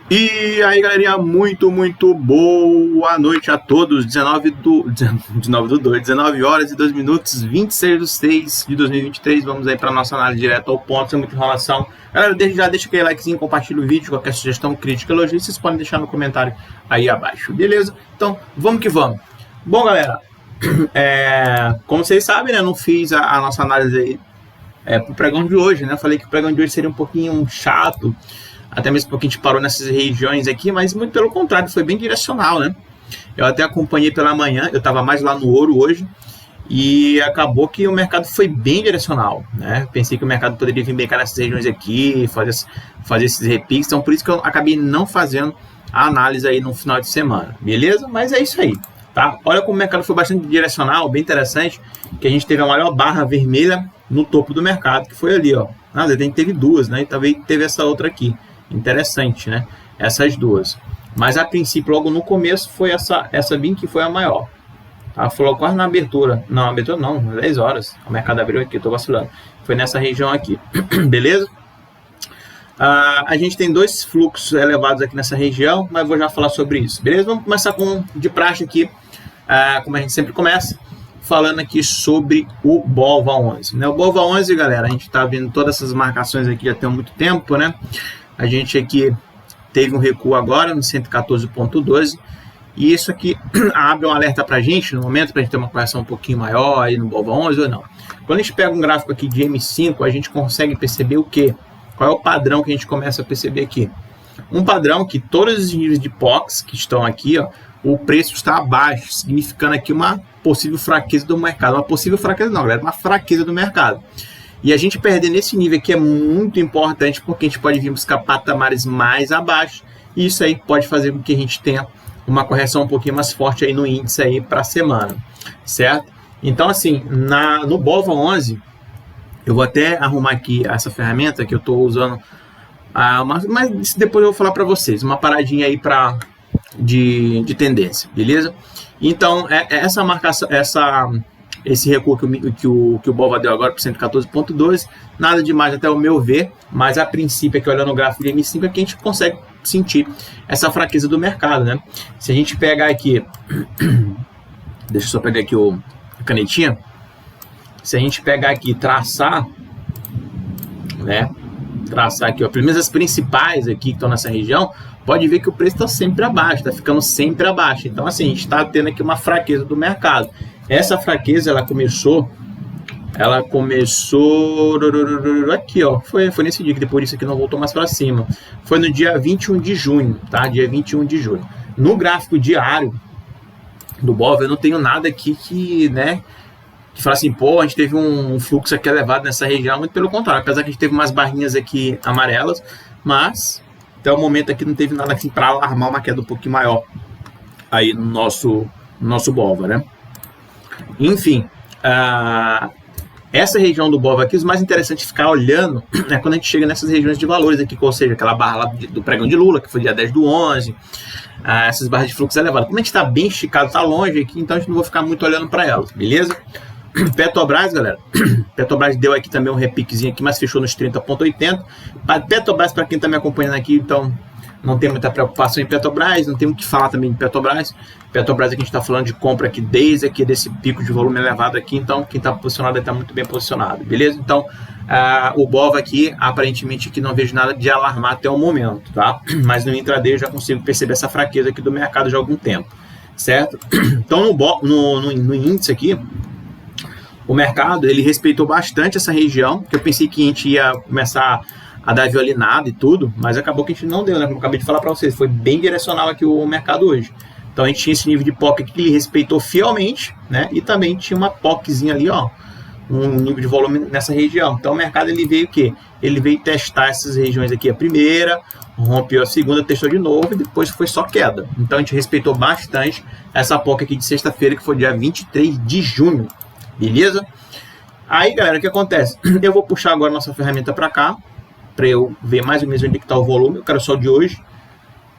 E aí, galerinha, muito boa noite a todos. 19 horas e 2 minutos, 26/6/2023. Vamos aí para nossa análise direto ao ponto, sem muita enrolação. Galera, desde já deixa aquele likezinho, compartilha o vídeo, qualquer sugestão, crítica, elogio, vocês podem deixar no comentário aí abaixo, beleza? Então, vamos que vamos. Bom, galera, como vocês sabem, né, eu não fiz a nossa análise aí pro pregão de hoje, né? Eu falei que o pregão de hoje seria um pouquinho chato, até mesmo porque a gente parou nessas regiões aqui, mas muito pelo contrário, foi bem direcional, né? Eu até acompanhei pela manhã, eu estava mais lá no ouro hoje, e acabou que o mercado foi bem direcional, né? Pensei que o mercado poderia vir bem cá nessas regiões aqui, fazer esses repiques, então por isso que eu acabei não fazendo a análise aí no final de semana, beleza? Mas é isso aí, tá? Olha como o mercado foi bastante direcional, bem interessante, que a gente teve a maior barra vermelha no topo do mercado, que foi ali, ó. A gente teve duas, né? E também teve essa outra aqui. Interessante, né? Essas duas. Mas a princípio, logo no começo, foi essa BIM que foi a maior. Tá? Falou quase na abertura. Não, abertura não, 10 horas. O mercado abriu aqui, eu tô vacilando. Foi nessa região aqui. Beleza? A gente tem dois fluxos elevados aqui nessa região, mas vou já falar sobre isso. Beleza? Vamos começar com de praxe aqui, como a gente sempre começa, falando aqui sobre o BOVA11. Né? O BOVA11, galera, a gente tá vendo todas essas marcações aqui já tem muito tempo, né? A gente aqui teve um recuo agora no 114,12 e isso aqui abre um alerta para a gente no momento para a gente ter uma correção um pouquinho maior aí no BOVA11 ou não. Quando a gente pega um gráfico aqui de M5, a gente consegue perceber o quê? Qual é o padrão que a gente começa a perceber aqui? Um padrão que todos os níveis de POCs que estão aqui, ó, o preço está abaixo, significando aqui uma possível fraqueza do mercado. Uma possível fraqueza não, galera, uma fraqueza do mercado. E a gente perder nesse nível aqui é muito importante, porque a gente pode vir buscar patamares mais abaixo, e isso aí pode fazer com que a gente tenha uma correção um pouquinho mais forte aí no índice aí para a semana, certo? Então, assim, no BOVA11, eu vou até arrumar aqui essa ferramenta que eu estou usando, mas depois eu vou falar para vocês, uma paradinha aí de tendência, beleza? Então, essa marcação, esse recuo que o BOVA deu agora para 114,12, nada demais até o meu ver, mas a princípio aqui olhando o gráfico de M5 aqui a gente consegue sentir essa fraqueza do mercado, né? Se a gente pegar aqui, deixa eu só pegar aqui a canetinha, se a gente pegar aqui e traçar, né? Traçar aqui, ó, pelo menos as principais aqui que estão nessa região, pode ver que o preço está sempre abaixo, está ficando sempre abaixo. Então, assim, a gente está tendo aqui uma fraqueza do mercado. Essa fraqueza, ela começou aqui, ó, foi nesse dia, que depois disso aqui não voltou mais para cima. Foi no dia 21 de junho, tá? Dia 21 de junho. No gráfico diário do BOVA, eu não tenho nada aqui que fala assim, pô, a gente teve um fluxo aqui elevado nessa região, muito pelo contrário, apesar que a gente teve umas barrinhas aqui amarelas, mas até o momento aqui não teve nada assim para alarmar uma queda um pouquinho maior aí no nosso BOVA, né? Enfim, essa região do BOVA aqui, o mais interessante é ficar olhando é quando a gente chega nessas regiões de valores aqui, ou seja, aquela barra lá do pregão de Lula, que foi dia 10/11, essas barras de fluxo elevadas. Como a gente está bem esticado, está longe aqui, então a gente não vai ficar muito olhando para elas, beleza? Petrobras, galera, Petrobras deu aqui também um repiquezinho aqui, mas fechou nos 30,80. Petrobras, para quem está me acompanhando aqui, então não tem muita preocupação em Petrobras, não tem o que falar também de Petrobras. Petrobras aqui a gente está falando de compra aqui desde aqui desse pico de volume elevado aqui, então quem está posicionado está muito bem posicionado, beleza? Então o BOVA aqui, aparentemente aqui não vejo nada de alarmar até o momento, tá? Mas no intraday eu já consigo perceber essa fraqueza aqui do mercado já há algum tempo, certo? Então no índice aqui, o mercado ele respeitou bastante essa região, que eu pensei que a gente ia começar a dar violinada e tudo, mas acabou que a gente não deu, né? Como eu acabei de falar para vocês, foi bem direcional aqui o mercado hoje. Então a gente tinha esse nível de POC que ele respeitou fielmente, né? E também tinha uma POCzinha ali, ó, um nível de volume nessa região. Então o mercado ele veio o quê? Ele veio testar essas regiões aqui, a primeira, rompeu a segunda, testou de novo e depois foi só queda. Então a gente respeitou bastante essa POC aqui de sexta-feira, que foi dia 23 de junho, beleza? Aí, galera, o que acontece? Eu vou puxar agora nossa ferramenta para cá, para eu ver mais ou menos onde está o volume. Eu quero só o de hoje,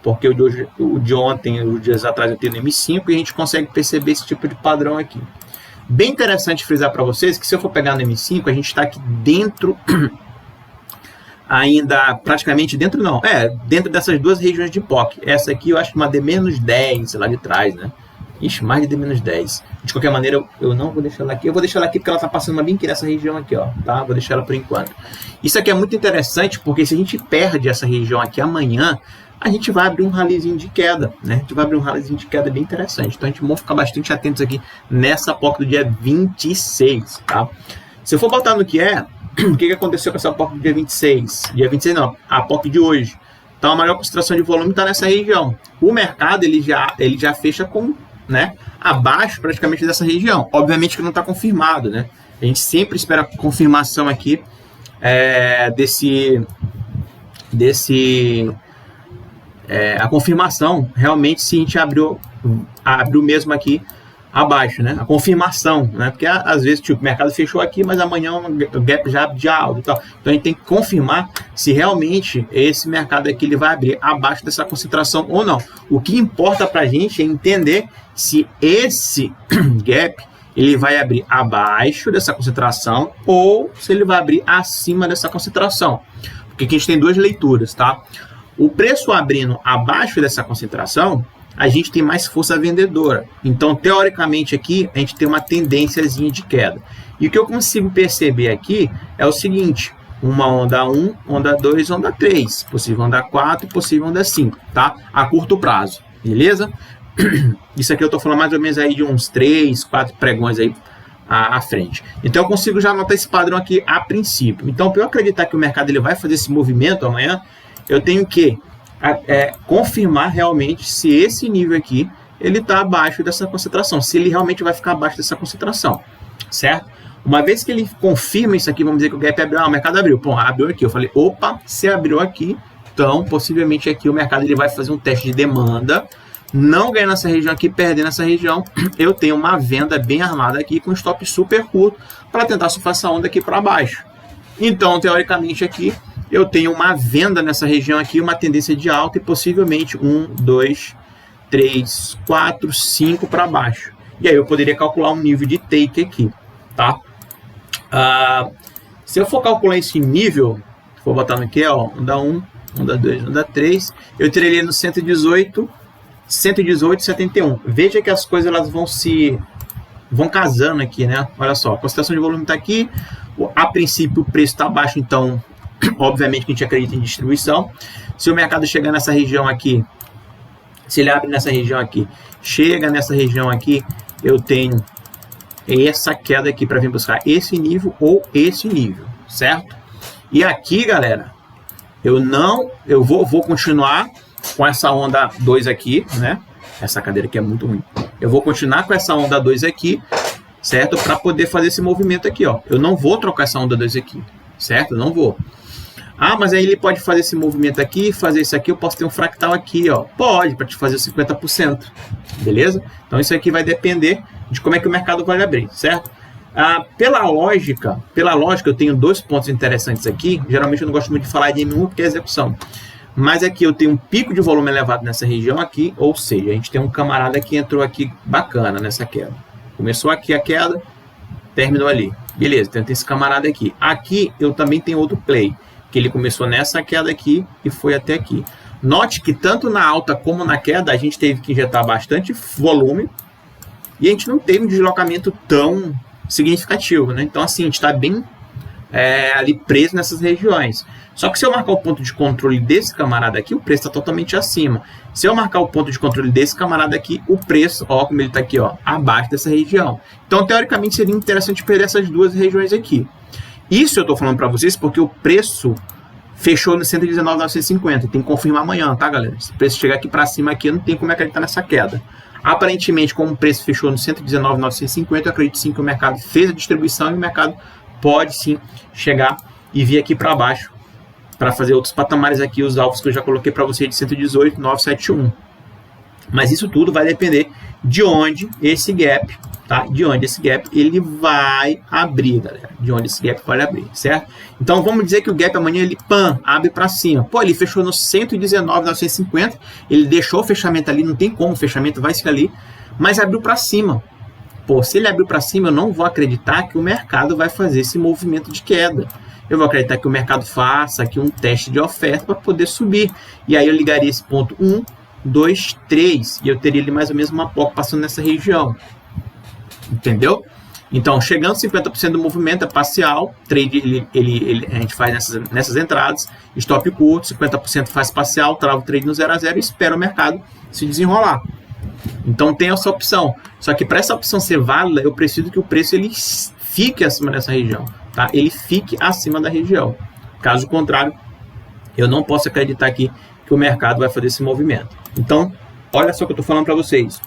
porque o de ontem, os dias atrás eu tenho no M5 e a gente consegue perceber esse tipo de padrão aqui. Bem interessante frisar para vocês que se eu for pegar no M5, a gente está aqui dentro ainda praticamente dentro, não, dentro dessas duas regiões de POC. Essa aqui eu acho uma D-10 lá de trás, né? Ixi, mais de D-10. De qualquer maneira, eu não vou deixar ela aqui. Eu vou deixar ela aqui porque ela tá passando bem aqui nessa região aqui, ó, tá? Vou deixar ela por enquanto. Isso aqui é muito interessante porque se a gente perde essa região aqui amanhã, a gente vai abrir um rallyzinho de queda, né? A gente vai abrir um rallyzinho de queda bem interessante. Então a gente vai ficar bastante atentos aqui nessa POC do dia 26, tá? Se eu for botar no que é, o que aconteceu com essa POC do dia 26? Dia 26 não, a POC de hoje. Então a maior concentração de volume está nessa região. O mercado ele já fecha com, né, abaixo praticamente dessa região. Obviamente que não está confirmado, né? A gente sempre espera a confirmação aqui a confirmação realmente se a gente abriu mesmo aqui abaixo, né? A confirmação, né? Porque às vezes tipo, o mercado fechou aqui, mas amanhã o gap já abre de alta e tal. Então a gente tem que confirmar se realmente esse mercado aqui ele vai abrir abaixo dessa concentração ou não. O que importa para a gente é entender se esse gap ele vai abrir abaixo dessa concentração ou se ele vai abrir acima dessa concentração. Porque aqui a gente tem duas leituras, tá? O preço abrindo abaixo dessa concentração, a gente tem mais força vendedora. Então, teoricamente aqui, a gente tem uma tendênciazinha de queda. E o que eu consigo perceber aqui é o seguinte, uma onda 1, onda 2, onda 3, possível onda 4, possível onda 5, tá? A curto prazo, beleza? Isso aqui eu tô falando mais ou menos aí de uns 3, 4 pregões aí à frente. Então, eu consigo já anotar esse padrão aqui a princípio. Então, para eu acreditar que o mercado ele vai fazer esse movimento amanhã, eu tenho que confirmar realmente se esse nível aqui ele está abaixo dessa concentração, se ele realmente vai ficar abaixo dessa concentração, certo? Uma vez que ele confirma isso aqui, vamos dizer que o gap abriu, o mercado abriu, pô, abriu aqui, eu falei, opa, se abriu aqui, então possivelmente aqui o mercado ele vai fazer um teste de demanda, não ganhando essa região aqui, perdendo essa região, eu tenho uma venda bem armada aqui com stop super curto para tentar surfar essa onda aqui para baixo. Então, teoricamente aqui, eu tenho uma venda nessa região aqui, uma tendência de alta e possivelmente 1, 2, 3, 4, 5 para baixo. E aí eu poderia calcular um nível de take aqui, tá? Se eu for calcular esse nível, vou botar no aqui, ó, onda 1, onda 2, onda 3, eu teria ele no 118, 118,71. Veja que as coisas elas vão casando aqui, né? Olha só, a concentração de volume está aqui, a princípio o preço está baixo, então obviamente que a gente acredita em distribuição. Se o mercado chegar nessa região aqui, se ele abre nessa região aqui, chega nessa região aqui, eu tenho essa queda aqui para vir buscar esse nível ou esse nível, certo? E aqui, galera, eu vou continuar com essa onda 2 aqui, né? Essa cadeira aqui é muito ruim. Eu vou continuar com essa onda 2 aqui, certo? Para poder fazer esse movimento aqui, ó. Eu não vou trocar essa onda 2 aqui, certo? Eu não vou. Ah, mas aí ele pode fazer esse movimento aqui, fazer isso aqui, eu posso ter um fractal aqui, ó. Pode, para te fazer 50%, beleza? Então isso aqui vai depender de como é que o mercado vai abrir, certo? Pela lógica, eu tenho dois pontos interessantes aqui. Geralmente eu não gosto muito de falar de M1 porque é execução. Mas aqui eu tenho um pico de volume elevado nessa região aqui, ou seja, a gente tem um camarada que entrou aqui bacana nessa queda. Começou aqui a queda, terminou ali. Beleza, então tem esse camarada aqui. Aqui eu também tenho outro play, que ele começou nessa queda aqui e foi até aqui. Note que tanto na alta como na queda a gente teve que injetar bastante volume e a gente não teve um deslocamento tão significativo, né? Então assim, a gente está bem ali preso nessas regiões. Só que se eu marcar o ponto de controle desse camarada aqui, o preço está totalmente acima. Se eu marcar o ponto de controle desse camarada aqui, o preço, ó, como ele está aqui, ó, abaixo dessa região. Então, teoricamente, seria interessante perder essas duas regiões aqui. Isso eu estou falando para vocês porque o preço fechou no 119,950. Tem que confirmar amanhã, tá, galera? Se o preço chegar aqui para cima, aqui, não tem como acreditar nessa queda. Aparentemente, como o preço fechou no 119,950, eu acredito sim que o mercado fez a distribuição e o mercado pode sim chegar e vir aqui para baixo para fazer outros patamares aqui, os alvos que eu já coloquei para vocês de 118,971. Mas isso tudo vai depender de onde esse gap, tá? De onde esse gap ele vai abrir, galera. De onde esse gap vai abrir, certo? Então vamos dizer que o gap amanhã ele abre para cima. Pô, ele fechou no 119,950, ele deixou o fechamento ali, não tem como, o fechamento vai ficar ali, mas abriu para cima. Pô, se ele abriu para cima, eu não vou acreditar que o mercado vai fazer esse movimento de queda. eu vou acreditar que o mercado faça aqui um teste de oferta para poder subir. E aí eu ligaria esse ponto 1, 2, 3, e eu teria ali mais ou menos uma POC passando nessa região. Entendeu? Então, chegando 50% do movimento é parcial, trade a gente faz nessas entradas, stop curto, 50% faz parcial, trava o trade no 0 a 0 e espera o mercado se desenrolar. Então tem essa opção. Só que para essa opção ser válida, eu preciso que o preço ele fique acima dessa região, tá? Ele fique acima da região. Caso contrário, eu não posso acreditar aqui que o mercado vai fazer esse movimento. Então, olha só o que eu estou falando para vocês.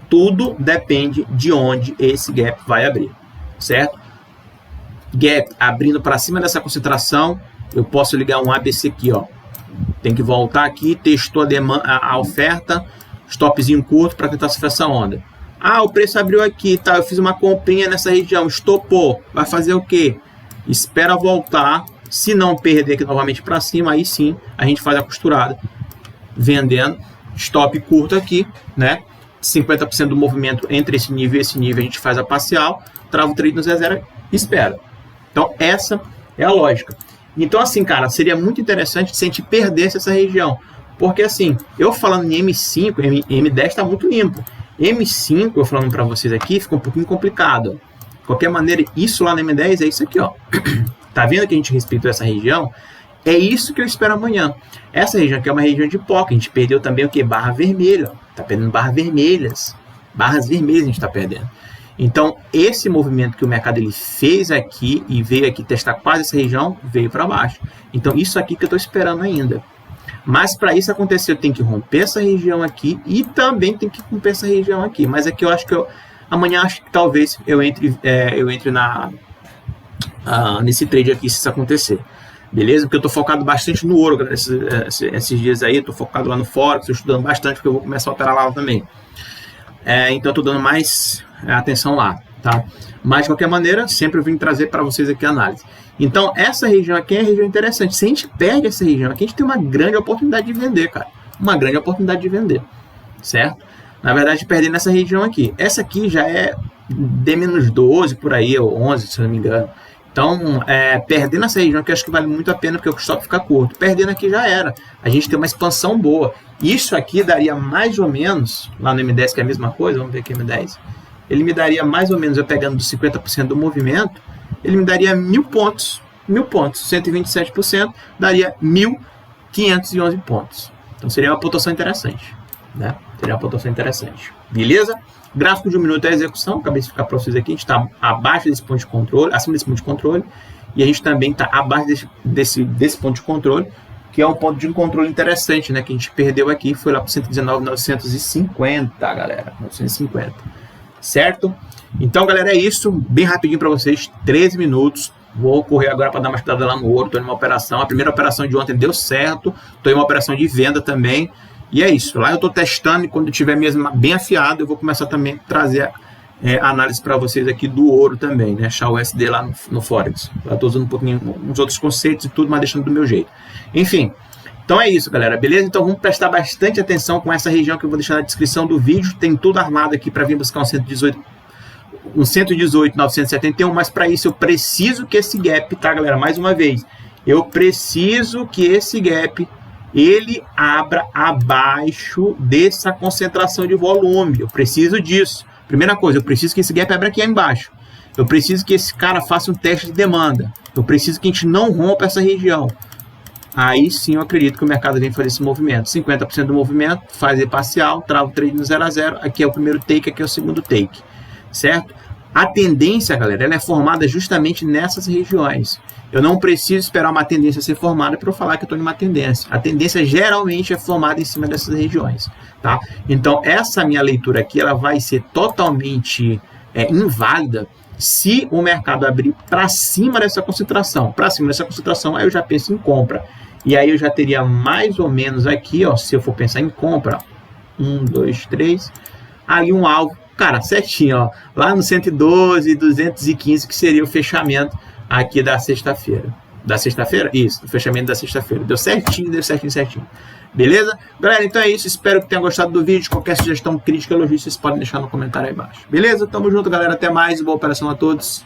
Tudo depende de onde esse gap vai abrir, certo? Gap abrindo para cima dessa concentração, eu posso ligar um ABC aqui, ó. Tem que voltar aqui, testou a oferta, stopzinho curto para tentar sofrer essa onda. Ah, o preço abriu aqui, tá? Eu fiz uma comprinha nessa região, estopou. Vai fazer o quê? Espera voltar. Se não perder aqui novamente para cima, aí sim a gente faz a costurada, vendendo stop curto aqui, né? 50% do movimento entre esse nível e esse nível a gente faz a parcial, trava o trade no 0 a 0 e espera. Então essa é a lógica. Então assim, cara, seria muito interessante se a gente perdesse essa região. Porque assim, eu falando em M5, M10 está muito limpo. M5, eu falando para vocês aqui, fica um pouquinho complicado. De qualquer maneira, isso lá no M10 é isso aqui, ó. Tá vendo que a gente respeitou essa região? É isso que eu espero amanhã. Essa região aqui é uma região de POC. A gente perdeu também o que? Barra vermelha. Tá perdendo barras vermelhas. Barras vermelhas a gente está perdendo. Então, esse movimento que o mercado ele fez aqui e veio aqui testar quase essa região, veio para baixo. Então, isso aqui que eu estou esperando ainda. Mas para isso acontecer, eu tenho que romper essa região aqui e também tenho que romper essa região aqui. Mas aqui eu acho que amanhã acho que talvez eu entre nesse trade aqui se isso acontecer. Beleza? Porque eu estou focado bastante no ouro, galera, esses dias aí. Estou focado lá no Forex, estou estudando bastante porque eu vou começar a operar lá também. Então eu estou dando mais atenção lá, tá? Mas de qualquer maneira, sempre eu vim trazer para vocês aqui a análise. Então, essa região aqui é uma região interessante. Se a gente perde essa região aqui, a gente tem uma grande oportunidade de vender, cara. Uma grande oportunidade de vender, certo? Na verdade, perder nessa região aqui. Essa aqui já é D-12 por aí, ou 11, se não me engano. Então, perder nessa região aqui, acho que vale muito a pena, porque o stop fica curto. Perdendo aqui já era. A gente tem uma expansão boa. Isso aqui daria mais ou menos, lá no M10, que é a mesma coisa, vamos ver aqui o M10. Ele me daria mais ou menos, eu pegando dos 50% do movimento, ele me daria 1.000 pontos. 1.000 pontos, 127%, daria 1.511 pontos. Então seria uma pontuação interessante, né? Seria uma pontuação interessante. Beleza? Gráfico de 1 minuto é a execução. Acabei de explicar para vocês aqui. A gente está abaixo desse ponto de controle, acima desse ponto de controle. E a gente também está abaixo desse ponto de controle, que é um ponto de controle interessante, né? Que a gente perdeu aqui. Foi lá para 119.950, galera. 950. Certo? Então, galera, é isso. Bem rapidinho para vocês. 13 minutos. Vou correr agora para dar uma estudada lá no ouro. Estou em uma operação. A primeira operação de ontem deu certo. Estou em uma operação de venda também. E é isso. Lá eu estou testando e quando tiver mesmo bem afiado, eu vou começar também a trazer análise para vocês aqui do ouro também, né? Achar o USD lá no Forex. Eu estou usando um pouquinho uns outros conceitos e tudo, mas deixando do meu jeito. Enfim. Então é isso, galera, beleza? Então vamos prestar bastante atenção com essa região que eu vou deixar na descrição do vídeo. Tem tudo armado aqui para vir buscar um 118.971, mas para isso eu preciso que esse gap, tá, galera? Mais uma vez, eu preciso que esse gap ele abra abaixo dessa concentração de volume. Eu preciso disso. Primeira coisa, eu preciso que esse gap abra aqui embaixo. Eu preciso que esse cara faça um teste de demanda. Eu preciso que a gente não rompa essa região. Aí sim eu acredito que o mercado vem fazer esse movimento. 50% do movimento, fazer parcial, trava o trade no 0 a 0. Aqui é o primeiro take, aqui é o segundo take. Certo? A tendência, galera, ela é formada justamente nessas regiões. Eu não preciso esperar uma tendência ser formada para eu falar que eu estou em uma tendência. A tendência geralmente é formada em cima dessas regiões. Tá? Então, essa minha leitura aqui ela vai ser totalmente inválida se o mercado abrir para cima dessa concentração. Para cima dessa concentração, aí eu já penso em compra. E aí eu já teria mais ou menos aqui, ó, se eu for pensar em compra, 1, 2, 3, ali um alvo, cara, certinho, ó, lá no 112, 215, que seria o fechamento aqui da sexta-feira. Da sexta-feira? Isso, o fechamento da sexta-feira. Deu certinho, certinho. Beleza? Galera, então é isso. Espero que tenham gostado do vídeo. Qualquer sugestão, crítica, elogio, vocês podem deixar no comentário aí embaixo. Beleza? Tamo junto, galera. Até mais. Boa operação a todos.